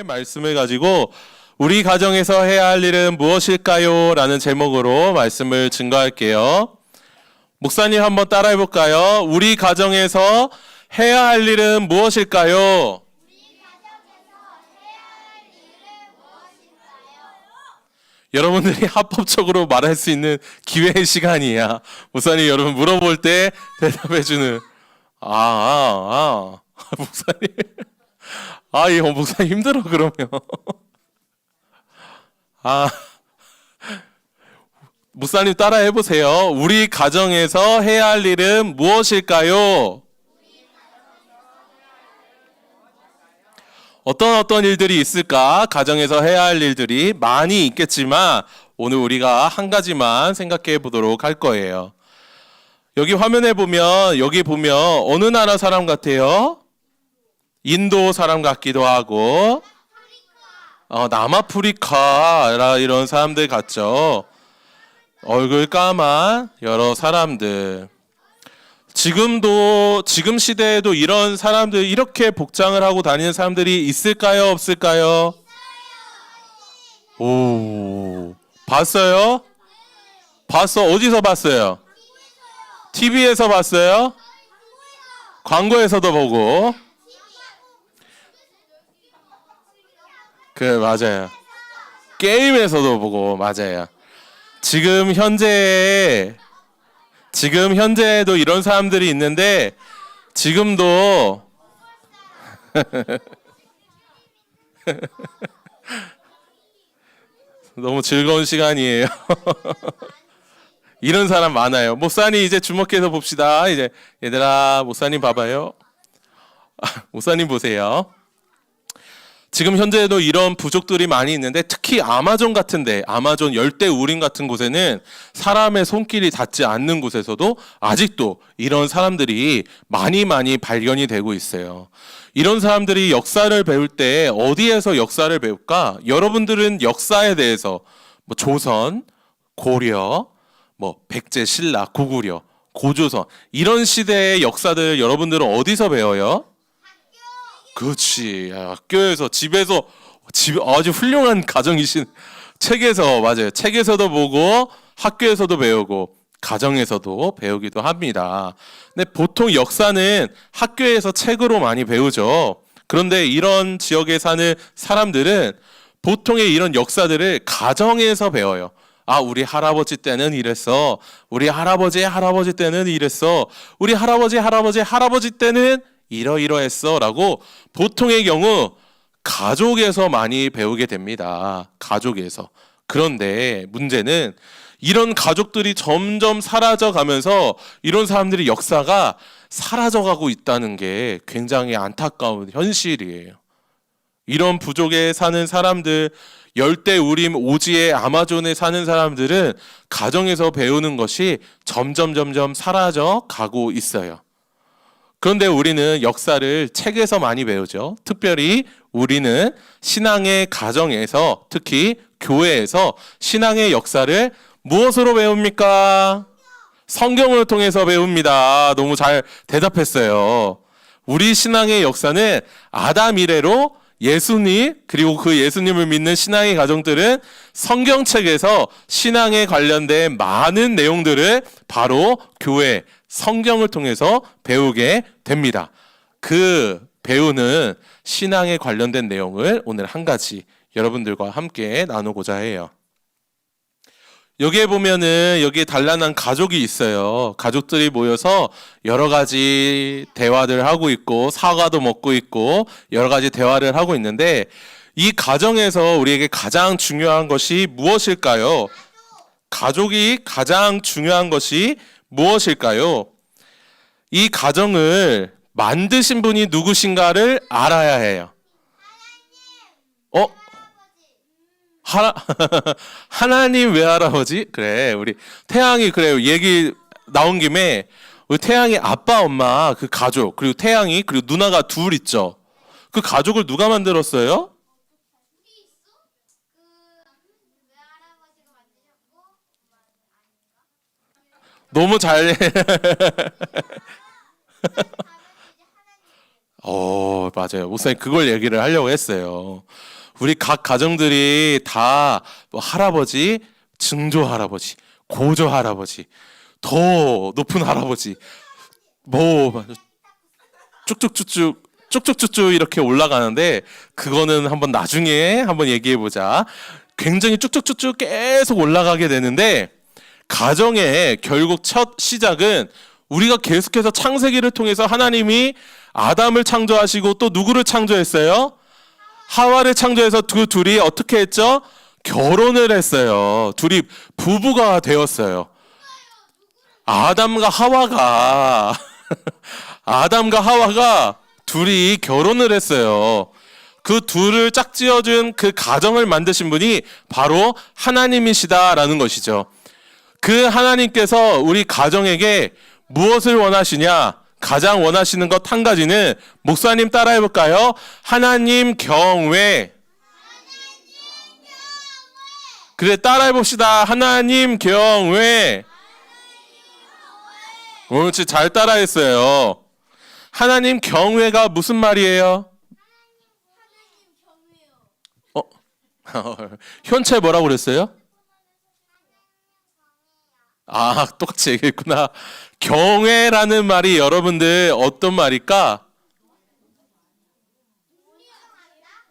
말씀을 가지고 우리 가정에서 해야 할 일은 무엇일까요? 라는 제목으로 말씀을 증거할게요. 목사님 한번 따라해 볼까요? 우리 가정에서 해야 할 일은 무엇일까요? 여러분들이 합법적으로 말할 수 있는 기회의 시간이야. 목사님 여러분 물어볼 때 대답해 주는 목사님 이거 목사님 힘들어 그러면 목사님 따라 해보세요. 우리 가정에서 해야 할 일은 무엇일까요? 어떤 일들이 있을까? 가정에서 해야 할 일들이 많이 있겠지만 오늘 우리가 한 가지만 생각해 보도록 할 거예요. 여기 화면에 보면 여기 보면 어느 나라 사람 같아요? 인도 사람 같기도 하고 남아프리카 이런 사람들 같죠. 얼굴 까만 여러 사람들. 지금 시대에도 이런 사람들 이렇게 복장을 하고 다니는 사람들이 있을까요? 없을까요? 오, 봤어요? 어디서 봤어요? TV에서 봤어요? 광고에서도 보고. 맞아요. 게임에서도 보고, 맞아요. 지금 현재에도 이런 사람들이 있는데, 지금도, 너무 즐거운 시간이에요. 이런 사람 많아요. 목사님 이제 주목해서 봅시다. 이제, 얘들아, 목사님 봐봐요. 목사님 보세요. 지금 현재에도 이런 부족들이 많이 있는데 특히 아마존 같은데 아마존 열대우림 같은 곳에는 사람의 손길이 닿지 않는 곳에서도 아직도 이런 사람들이 많이 발견이 되고 있어요. 이런 사람들이 역사를 배울 때 어디에서 역사를 배울까? 여러분들은 역사에 대해서 조선, 고려, 백제, 신라, 고구려, 고조선 이런 시대의 역사들 여러분들은 어디서 배워요? 그렇지. 학교에서 집에서 아주 훌륭한 가정이신 책에서 맞아요. 책에서도 보고 학교에서도 배우고 가정에서도 배우기도 합니다. 근데 보통 역사는 학교에서 책으로 많이 배우죠. 그런데 이런 지역에 사는 사람들은 보통의 이런 역사들을 가정에서 배워요. 우리 할아버지 때는 이랬어. 우리 할아버지의 할아버지 때는 이랬어. 우리 할아버지 때는 이러이러했어 라고 보통의 경우 가족에서 많이 배우게 됩니다. 가족에서. 그런데 문제는 이런 가족들이 점점 사라져 가면서 이런 사람들이 역사가 사라져 가고 있다는 게 굉장히 안타까운 현실이에요. 이런 부족에 사는 사람들, 열대우림 오지의 아마존에 사는 사람들은 가정에서 배우는 것이 점점 사라져 가고 있어요. 그런데 우리는 역사를 책에서 많이 배우죠. 특별히 우리는 신앙의 가정에서 특히 교회에서 신앙의 역사를 무엇으로 배웁니까? 성경을 통해서 배웁니다. 너무 잘 대답했어요. 우리 신앙의 역사는 아담 이래로 예수님 그리고 그 예수님을 믿는 신앙의 가정들은 성경책에서 신앙에 관련된 많은 내용들을 바로 교회 성경을 통해서 배우게 됩니다. 그 배우는 신앙에 관련된 내용을 오늘 한 가지 여러분들과 함께 나누고자 해요. 여기에 보면은 여기에 단란한 가족이 있어요. 가족들이 모여서 여러 가지 대화들 하고 있고 사과도 먹고 있고 여러 가지 대화를 하고 있는데 이 가정에서 우리에게 가장 중요한 것이 무엇일까요? 가족이 가장 중요한 것이 무엇일까요? 이 가정을 만드신 분이 누구신가를 알아야 해요. 하나님 외할아버지? 그래, 우리 태양이 그래요. 얘기 나온 김에 우리 태양이 아빠, 엄마 그 가족 그리고 태양이 그리고 누나가 둘 있죠. 그 가족을 누가 만들었어요? 너무 잘 맞아요. 목사님 그걸 얘기를 하려고 했어요. 우리 각 가정들이 다 뭐 할아버지, 증조 할아버지, 고조 할아버지, 더 높은 할아버지, 뭐 쭉쭉쭉쭉 이렇게 올라가는데 그거는 한번 나중에 한번 얘기해 보자. 굉장히 쭉쭉쭉쭉 계속 올라가게 되는데 가정의 결국 첫 시작은 우리가 계속해서 창세기를 통해서 하나님이 아담을 창조하시고 또 누구를 창조했어요? 하와를 창조해서 그 둘이 어떻게 했죠? 결혼을 했어요. 둘이 부부가 되었어요. 아담과 하와가 아담과 하와가 둘이 결혼을 했어요. 그 둘을 짝지어준 그 가정을 만드신 분이 바로 하나님이시다라는 것이죠. 그 하나님께서 우리 가정에게 무엇을 원하시냐? 가장 원하시는 것 한 가지는 목사님 따라해 볼까요? 하나님 경외. 그래 따라해 봅시다. 하나님 경외. 옳지 잘 따라했어요. 하나님 경외가 무슨 말이에요? 현채 뭐라고 그랬어요? 아 똑같이 얘기했구나. 경외라는 말이 여러분들 어떤 말일까?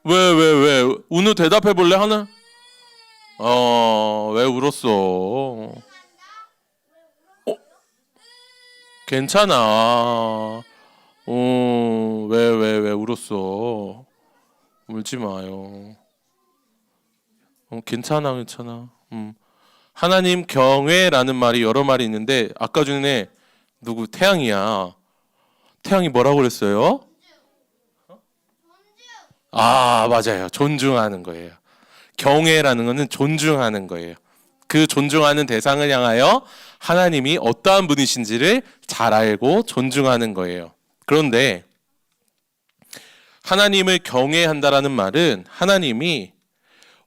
왜? 운우 대답해 볼래 하나? 왜 울었어? 괜찮아. 왜 울었어? 울지 마요. 괜찮아. 하나님 경외라는 말이 여러 말이 있는데 아까 전에 누구 태양이야. 태양이 뭐라고 그랬어요? 아 맞아요. 존중하는 거예요. 경외라는 것은 존중하는 거예요. 그 존중하는 대상을 향하여 하나님이 어떠한 분이신지를 잘 알고 존중하는 거예요. 그런데 하나님을 경외한다라는 말은 하나님이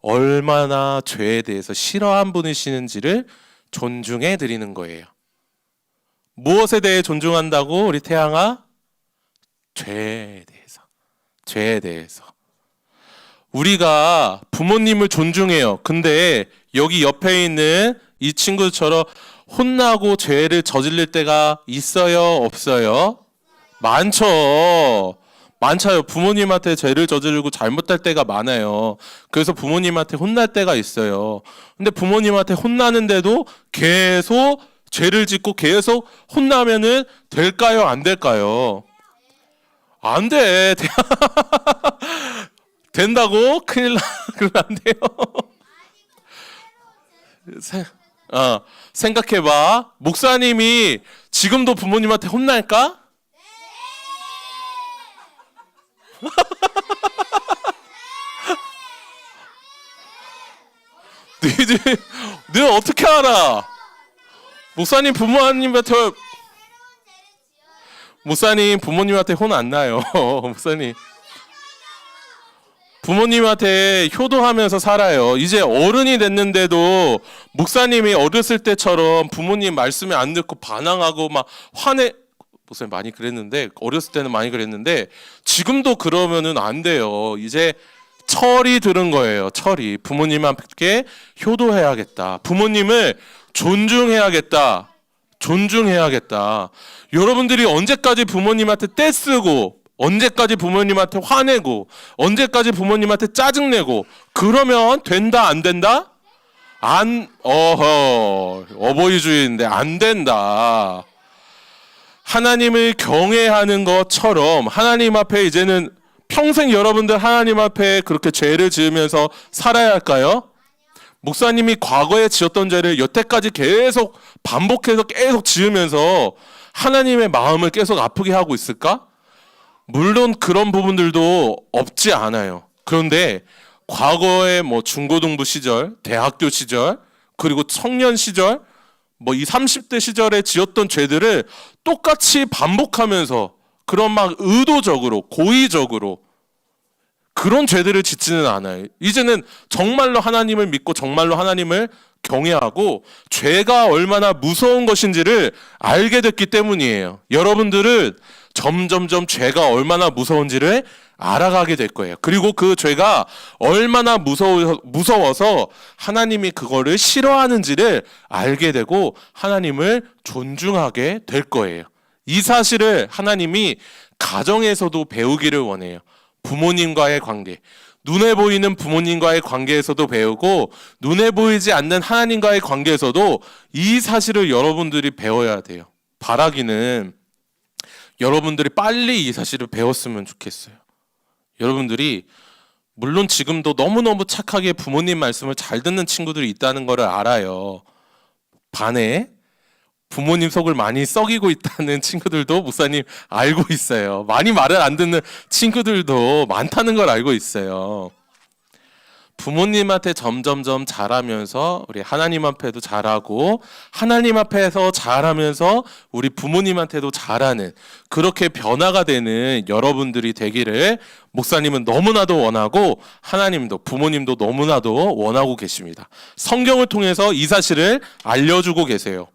얼마나 죄에 대해서 싫어한 분이시는지를 존중해 드리는 거예요. 무엇에 대해 존중한다고 우리 태양아? 죄에 대해서. 우리가 부모님을 존중해요. 근데 여기 옆에 있는 이 친구처럼 혼나고 죄를 저질릴 때가 있어요? 없어요? 많죠. 부모님한테 죄를 저지르고 잘못할 때가 많아요. 그래서 부모님한테 혼날 때가 있어요. 근데 부모님한테 혼나는데도 계속 죄를 짓고 계속 혼나면은 될까요? 안 될까요? 안 돼. 된다고? 큰일 나. 그러면 안 돼요. 생각해봐. 목사님이 지금도 부모님한테 혼날까? 너희들 어떻게 알아? 목사님 부모님한테 혼 안 나요. 목사님 부모님한테 효도하면서 살아요. 이제 어른이 됐는데도 목사님이 어렸을 때처럼 부모님 말씀에 안 듣고 반항하고 막 목사님 많이 그랬는데 어렸을 때는 많이 그랬는데 지금도 그러면은 안 돼요. 이제 철이 들은 거예요. 철이 부모님한테 효도해야겠다. 부모님을 존중해야겠다. 여러분들이 언제까지 부모님한테 떼쓰고 언제까지 부모님한테 화내고 언제까지 부모님한테 짜증내고 그러면 된다 안 된다? 어버이주의인데 안 된다. 하나님을 경외하는 것처럼 하나님 앞에 이제는 평생 여러분들 하나님 앞에 그렇게 죄를 지으면서 살아야 할까요? 목사님이 과거에 지었던 죄를 여태까지 계속 반복해서 계속 지으면서 하나님의 마음을 계속 아프게 하고 있을까? 물론 그런 부분들도 없지 않아요. 그런데 과거에 뭐 중고등부 시절, 대학교 시절, 그리고 청년 시절, 뭐 이 30대 시절에 지었던 죄들을 똑같이 반복하면서 그런 막 의도적으로, 고의적으로 그런 죄들을 짓지는 않아요. 이제는 정말로 하나님을 믿고 정말로 하나님을 경외하고 죄가 얼마나 무서운 것인지를 알게 됐기 때문이에요. 여러분들은 점점점 죄가 얼마나 무서운지를 알아가게 될 거예요. 그리고 그 죄가 얼마나 무서워서 하나님이 그거를 싫어하는지를 알게 되고 하나님을 존중하게 될 거예요. 이 사실을 하나님이 가정에서도 배우기를 원해요. 부모님과의 관계, 눈에 보이는 부모님과의 관계에서도 배우고 눈에 보이지 않는 하나님과의 관계에서도 이 사실을 여러분들이 배워야 돼요. 바라기는 여러분들이 빨리 이 사실을 배웠으면 좋겠어요. 여러분들이 물론 지금도 너무너무 착하게 부모님 말씀을 잘 듣는 친구들이 있다는 것을 알아요. 반에 부모님 속을 많이 썩이고 있다는 친구들도 목사님 알고 있어요. 많이 말을 안 듣는 친구들도 많다는 걸 알고 있어요. 부모님한테 점점점 잘하면서 우리 하나님 앞에도 잘하고 하나님 앞에서 잘하면서 우리 부모님한테도 잘하는 그렇게 변화가 되는 여러분들이 되기를 목사님은 너무나도 원하고 하나님도 부모님도 너무나도 원하고 계십니다. 성경을 통해서 이 사실을 알려주고 계세요.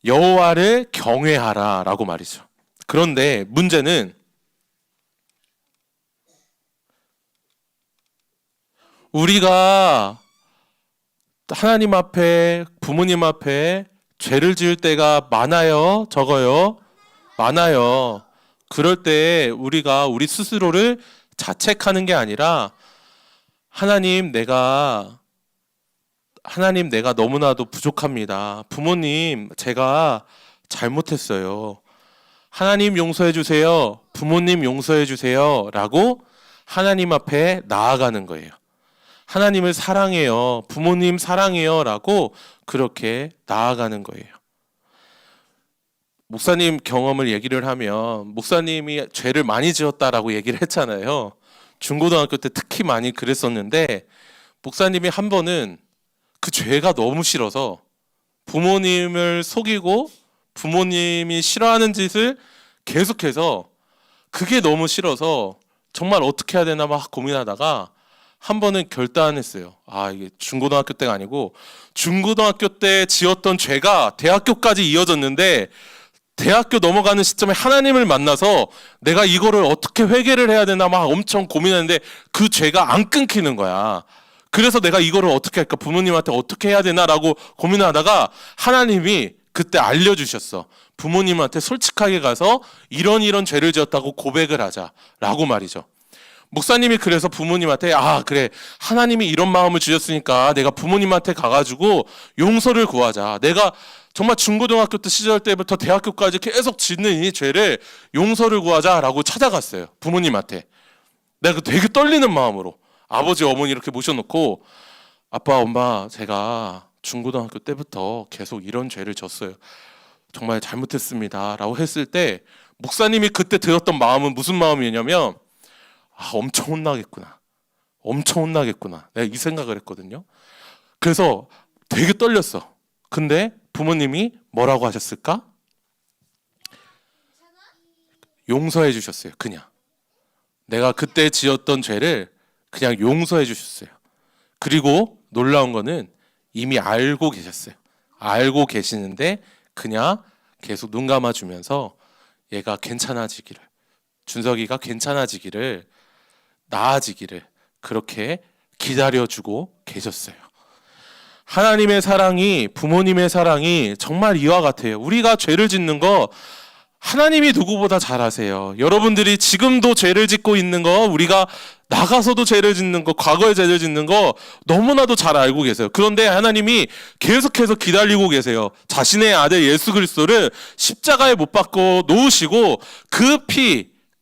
여호와를 경외하라 라고 말이죠. 그런데 문제는 우리가 하나님 앞에 부모님 앞에 죄를 지을 때가 많아요? 적어요? 많아요. 그럴 때 우리가 우리 스스로를 자책하는 게 아니라 하나님 내가 너무나도 부족합니다. 부모님 제가 잘못했어요. 하나님 용서해 주세요. 부모님 용서해 주세요. 라고 하나님 앞에 나아가는 거예요. 하나님을 사랑해요. 부모님 사랑해요. 라고 그렇게 나아가는 거예요. 목사님 경험을 얘기를 하면 목사님이 죄를 많이 지었다라고 얘기를 했잖아요. 중고등학교 때 특히 많이 그랬었는데 목사님이 한 번은 그 죄가 너무 싫어서 부모님을 속이고 부모님이 싫어하는 짓을 계속해서 그게 너무 싫어서 정말 어떻게 해야 되나 막 고민하다가 한 번은 결단했어요. 이게 중고등학교 때가 아니고 중고등학교 때 지었던 죄가 대학교까지 이어졌는데 대학교 넘어가는 시점에 하나님을 만나서 내가 이거를 어떻게 회개를 해야 되나 막 엄청 고민했는데 그 죄가 안 끊기는 거야. 그래서 내가 이거를 어떻게 할까 부모님한테 어떻게 해야 되나라고 고민하다가 하나님이 그때 알려주셨어. 부모님한테 솔직하게 가서 이런 죄를 지었다고 고백을 하자라고 말이죠. 목사님이 그래서 부모님한테 그래 하나님이 이런 마음을 주셨으니까 내가 부모님한테 가가지고 용서를 구하자. 내가 정말 중고등학교 때 시절 때부터 대학교까지 계속 짓는 이 죄를 용서를 구하자라고 찾아갔어요. 부모님한테. 내가 되게 떨리는 마음으로 아버지 어머니 이렇게 모셔놓고 아빠 엄마 제가 중고등학교 때부터 계속 이런 죄를 졌어요. 정말 잘못했습니다 라고 했을 때 목사님이 그때 들었던 마음은 무슨 마음이냐면 엄청 혼나겠구나. 엄청 혼나겠구나. 내가 이 생각을 했거든요. 그래서 되게 떨렸어. 근데 부모님이 뭐라고 하셨을까? 용서해 주셨어요. 그냥. 내가 그때 지었던 죄를 그냥 용서해 주셨어요. 그리고 놀라운 거는 이미 알고 계셨어요. 알고 계시는데 그냥 계속 눈 감아주면서 얘가 괜찮아지기를, 준석이가 괜찮아지기를, 나아지기를 그렇게 기다려주고 계셨어요. 하나님의 사랑이, 부모님의 사랑이 정말 이와 같아요. 우리가 죄를 짓는 거 하나님이 누구보다 잘 아세요. 여러분들이 지금도 죄를 짓고 있는 거, 우리가 나가서도 죄를 짓는 거, 과거에 죄를 짓는 거 너무나도 잘 알고 계세요. 그런데 하나님이 계속해서 기다리고 계세요. 자신의 아들 예수 그리스도를 십자가에 못 박고 놓으시고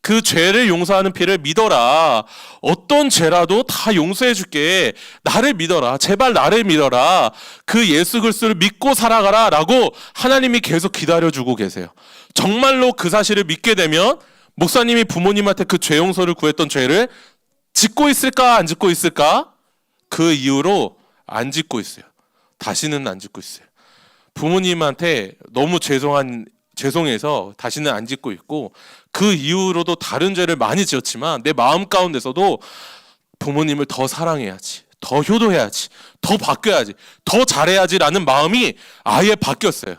그 죄를 용서하는 피를 믿어라. 어떤 죄라도 다 용서해 줄게. 나를 믿어라. 제발 나를 믿어라. 그 예수 그리스도를 믿고 살아가라 라고 하나님이 계속 기다려주고 계세요. 정말로 그 사실을 믿게 되면 목사님이 부모님한테 그 죄 용서를 구했던 죄를 짓고 있을까 안 짓고 있을까? 그 이후로 안 짓고 있어요. 다시는 안 짓고 있어요. 부모님한테 너무 죄송해서 다시는 안 짓고 있고 그 이후로도 다른 죄를 많이 지었지만 내 마음 가운데서도 부모님을 더 사랑해야지, 더 효도해야지, 더 바뀌어야지, 더 잘해야지라는 마음이 아예 바뀌었어요.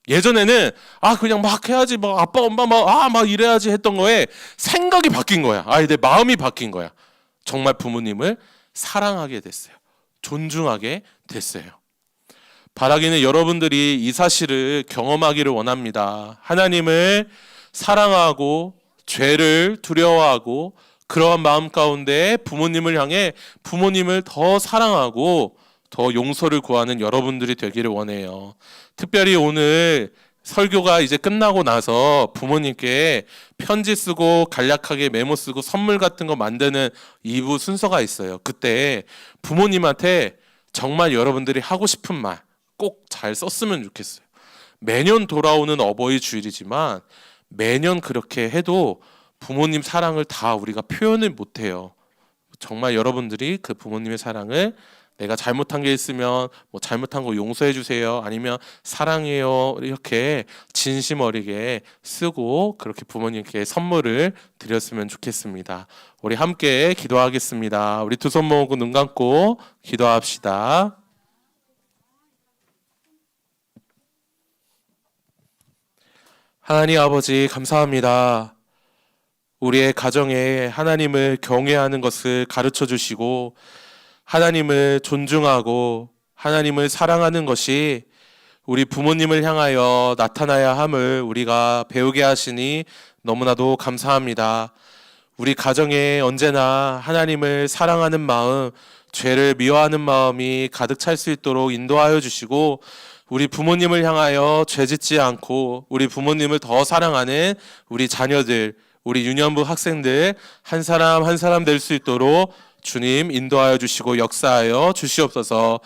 예전에는 그냥 막 해야지, 막 아빠 엄마 막 이래야지 했던 거에 생각이 바뀐 거야. 내 마음이 바뀐 거야. 정말 부모님을 사랑하게 됐어요. 존중하게 됐어요. 바라기는 여러분들이 이 사실을 경험하기를 원합니다. 하나님을 사랑하고 죄를 두려워하고 그러한 마음 가운데 부모님을 향해 부모님을 더 사랑하고 더 용서를 구하는 여러분들이 되기를 원해요. 특별히 오늘 설교가 이제 끝나고 나서 부모님께 편지 쓰고 간략하게 메모 쓰고 선물 같은 거 만드는 2부 순서가 있어요. 그때 부모님한테 정말 여러분들이 하고 싶은 말 꼭 잘 썼으면 좋겠어요. 매년 돌아오는 어버이 주일이지만 매년 그렇게 해도 부모님 사랑을 다 우리가 표현을 못해요. 정말 여러분들이 그 부모님의 사랑을 내가 잘못한 게 있으면 잘못한 거 용서해 주세요, 아니면 사랑해요, 이렇게 진심 어리게 쓰고 그렇게 부모님께 선물을 드렸으면 좋겠습니다. 우리 함께 기도하겠습니다. 우리 두 손 모으고 눈 감고 기도합시다. 하나님 아버지, 감사합니다. 우리의 가정에 하나님을 경외하는 것을 가르쳐 주시고 하나님을 존중하고 하나님을 사랑하는 것이 우리 부모님을 향하여 나타나야 함을 우리가 배우게 하시니 너무나도 감사합니다. 우리 가정에 언제나 하나님을 사랑하는 마음, 죄를 미워하는 마음이 가득 찰 수 있도록 인도하여 주시고 우리 부모님을 향하여 죄짓지 않고 우리 부모님을 더 사랑하는 우리 자녀들, 우리 유년부 학생들 한 사람 한 사람 될 수 있도록 주님 인도하여 주시고 역사하여 주시옵소서.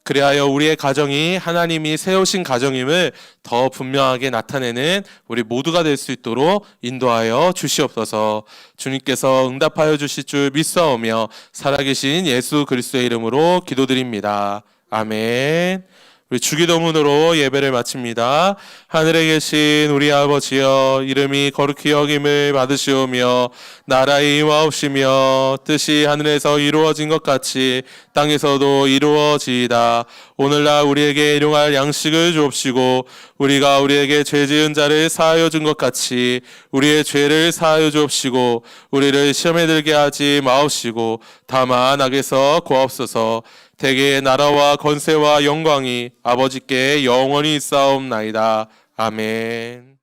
그리하여 우리의 가정이 하나님이 세우신 가정임을 더 분명하게 나타내는 우리 모두가 될 수 있도록 인도하여 주시옵소서. 주님께서 응답하여 주실 줄 믿사오며 살아계신 예수 그리스도의 이름으로 기도드립니다. 아멘. 우리 주기도문으로 예배를 마칩니다. 하늘에 계신 우리 아버지여, 이름이 거룩히 여김을 받으시오며 나라의 임하옵시며 뜻이 하늘에서 이루어진 것 같이 땅에서도 이루어지이다. 오늘날 우리에게 일용할 양식을 주옵시고 우리가 우리에게 죄 지은 자를 사하여 준 것 같이 우리의 죄를 사하여 주옵시고 우리를 시험에 들게 하지 마옵시고 다만 악에서 구하옵소서. 대개의 나라와 권세와 영광이 아버지께 영원히 있사옵나이다. 아멘.